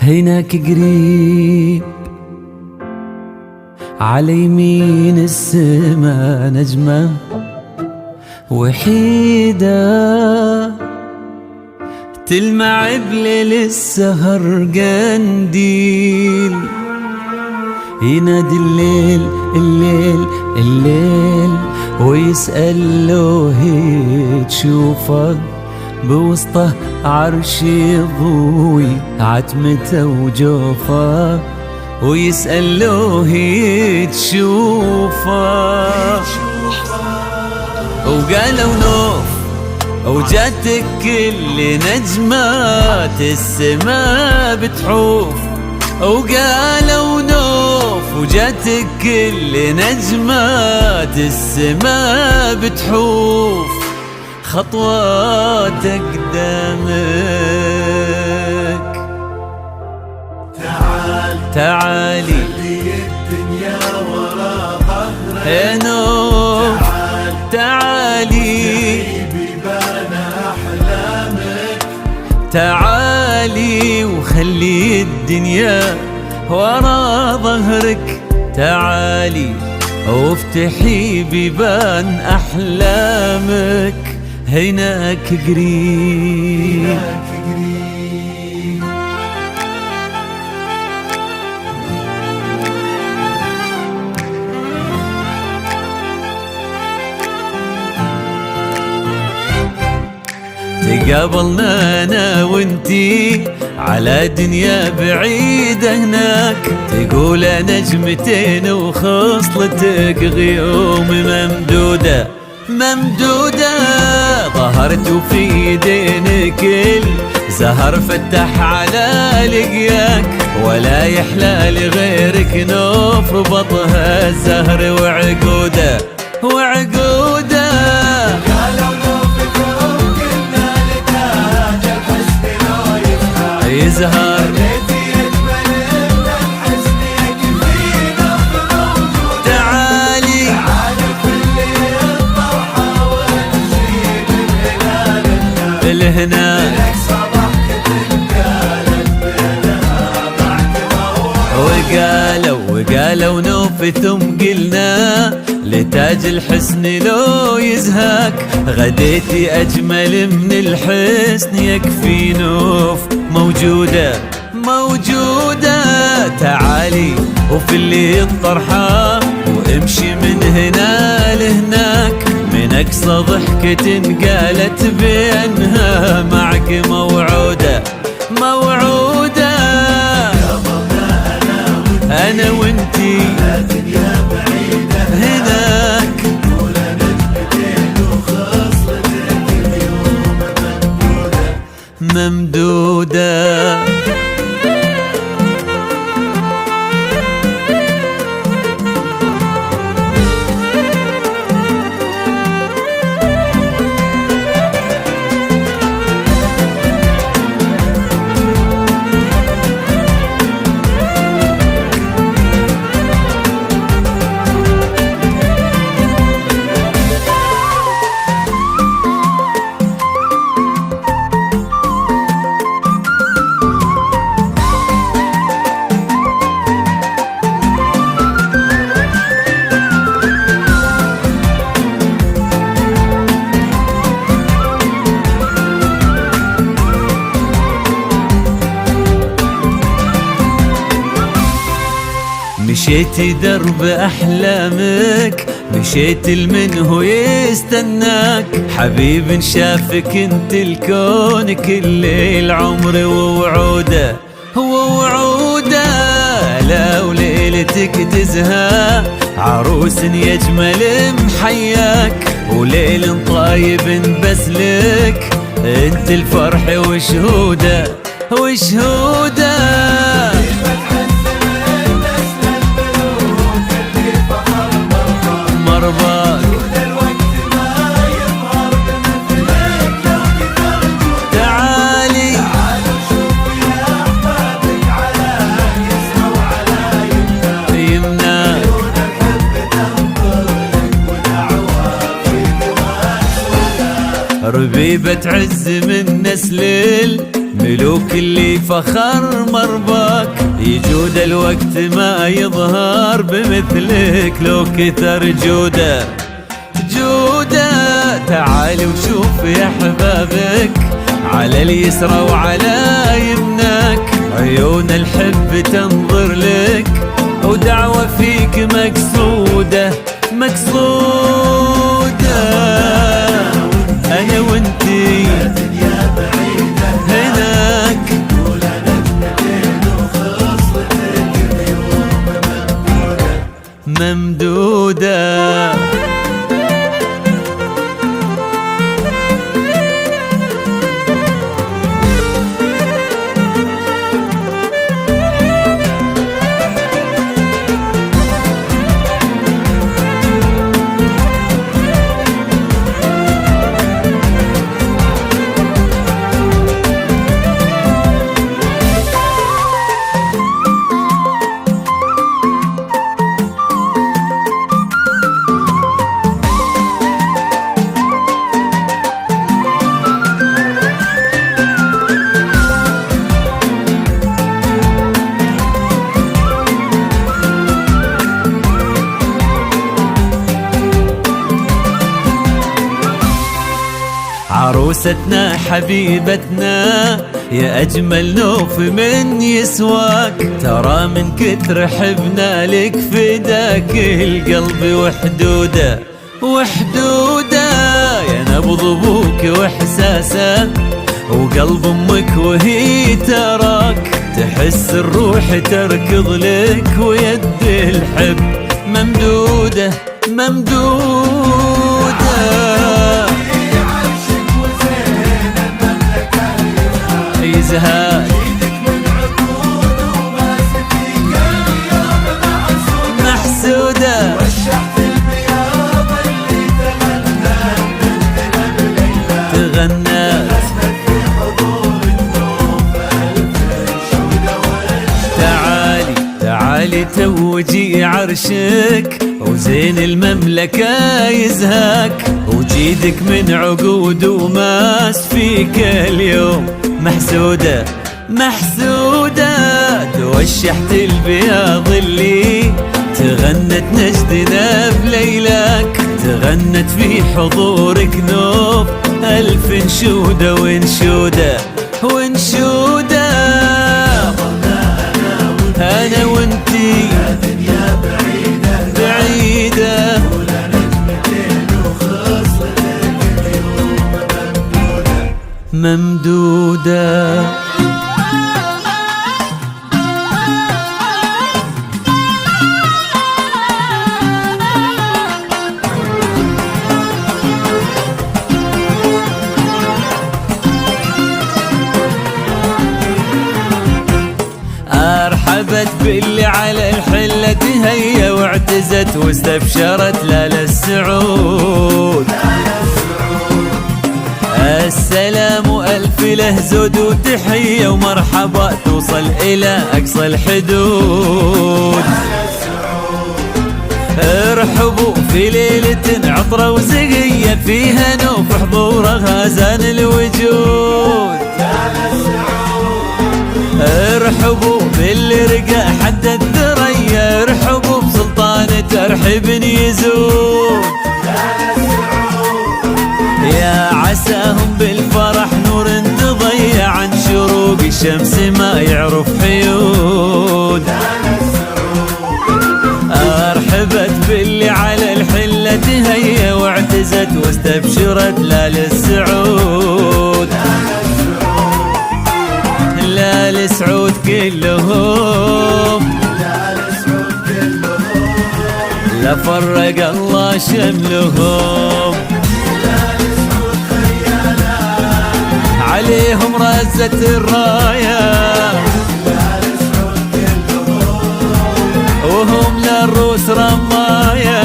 هيناك قريب على يمين السما نجمة وحيدة تلمع بليل السهر قنديل، ينادي الليل الليل الليل ويسأل له هي تشوفه بوسطه عرش ضوي عتمته وجوفه، ويسأل له هي تشوفه. وقالوا نوف وجاتك كل نجمات السما بتحوف، وقالوا نوف وجاتك كل نجمات السما بتحوف، خطوات قدامك تعالي الدنيا ورا ظهرك يا نوف تعالي بيبان أحلامك، تعالي وخلي الدنيا ورا ظهرك، تعالي وافتحي بيبان أحلامك، هناك قريب. تقابلنا انا وانتي على دنيا بعيدة هناك، تقول نجمتين وخصلتك غيوم ممدودة ممدودة، ظهرت وفي يدينك الزهر فتح على لقياك، ولا يحلى لغيرك نوف بطها الزهر وعقوده وعقوده. يزهر تعالي الهناك وقالوا نوف ثم قلنا لتاج الحسن لو يزهاك، غديتي أجمل من الحسن يكفي نوف موجودة موجودة، تعالي وفي اللي الطرحة وامشي من هنا لهناك، من أقصى ضحكة قالت بأنها معك موعودة موعودة. أنا وانتي هناك ممدودة. مشيتي درب أحلامك، مشيت المنه يستناك، حبيب شافك انت الكون كل العمر ووعوده ووعوده، لا وليلتك تزهى عروس يجمل محياك، وليل طايب بس لك انت الفرح وشهوده وشهوده. تعالي يمناك ربيبة عز من نسل ملوك اللي فخر مرباك، يجود الوقت ما يظهر بمثلك لو كثر جوده. تعال وشوف يا حبابك على اليسرى وعلى يمناك، عيون الحب تنظر لك ودعوة فيك مقصودة. أنا وانتي هناك، ممدودة. عروستنا حبيبتنا يا أجمل نوف من يسواك، ترى من كتر حبنا لك فداك القلب وحدوده. يا نبض أبوك وإحساسه وقلب أمك وهي تراك، تحس الروح تركض لك ويد الحب ممدودة. يزهق محسودة، وشحت البياض اللي تغنت في حضور النوم الفنشودة. تعالي توجي عرشك وزين المملكة يزهاك، وجيدك من عقود وماس فيك اليوم محسودة. توشحت البياض اللي تغنت نجدنا بليلك، تغنت في حضورك نوف ألف انشودة وانشودة. أنا وانتي دنيا بعيدة ولا نجمتين وخصلك اليوم ممدودة. أرحبت باللي على الحلة تهيا واعتزت واستبشرت لا للسعود. السلام ألف له زود وتحية ومرحبا توصل إلى أقصى الحدود. ارحبوا في ليلة عطرة وزقية فيها نوف حضورها زان الوجود. ارحبوا باللي رقى حد الثريا، ارحبوا بسلطان ترحب يزود. يا عساهم بالفرح نور تضيع عن شروق الشمس ما يعرف حيود. ارحبت باللي على الحلة تهيا واعتزت واستبشرت لا للسعود. لا لسعود كلهم لا فرق الله شملهم، عليهم رزت الراية وهم للروس رماية.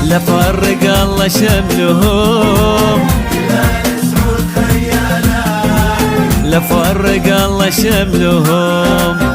لا فرق الله شملهم لا فرق الله شملهم.